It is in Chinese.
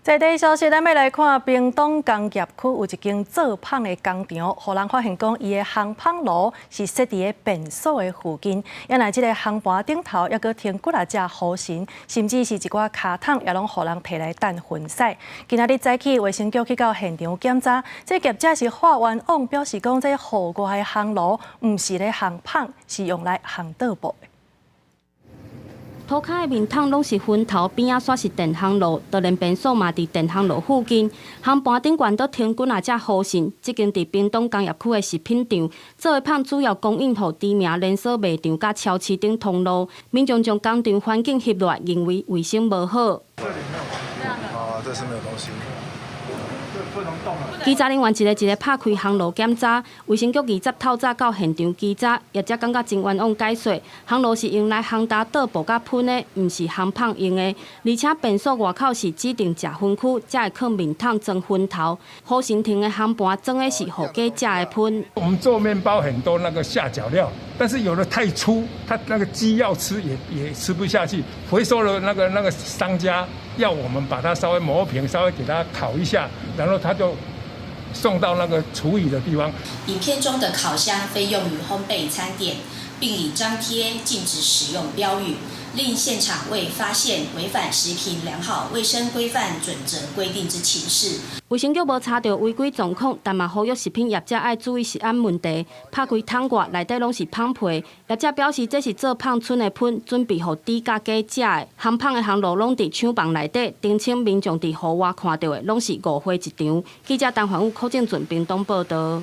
在地消息，咱要来看屏东工业区有一间做胖的工厂，互人发现讲伊的烘胖炉是设伫个便所的附近。原来这个烘盘顶头还阁停几啊只模型，甚至是一寡卡桶也拢互人摕来当粉洗。今仔日早起，卫生局去到现场检查，这业者是发冤枉，表示讲这户外的烘炉毋是咧烘胖，是用来烘桌布的。 涂骹的面桶拢是粉头，边仔煞是电烘炉，就连便所嘛伫电烘炉附近。烘盘顶悬都停几啊只模型。这间伫屏东工业区的食品厂，做的胖主要供应予知名连锁卖场甲超市等通路。民众将工厂环境翕落，认为卫生无好。这里没有东西。啊，这是没有东西。 不能动了。稽查人员一个拍开烘炉检查，卫生局20透早到现场稽查，业者感觉真冤枉，解说烘炉是用来烘搭桌布甲喷的，毋是烘胖用的。而且便所外口是指定食薰区，才会放面桶装薰头。好心亭的烘盘装的是予鸡食的喷。我们做面包很多那个下脚料，但是有的太粗，它那个鸡要吃也吃不下去。回收的那个商家要我们把它稍微磨平，稍微给它烤一下，然后他就送到那个处理的地方。影片中的烤箱非用于烘焙餐点，并以张贴禁止使用标语，令现场未发现违反食品良好卫生规范准则规定之情事。卫生局无查到违规状况，但嘛呼吁食品业者爱注意食安问题。拍开桶盖内底拢是胖皮，业者表示这是做胖村的喷，准备予猪甲鸡食的。烘胖的烘炉拢伫厂房内底，澄清民众伫户外看到的拢是误会一场。记者陈焕武、柯建准屏东报道。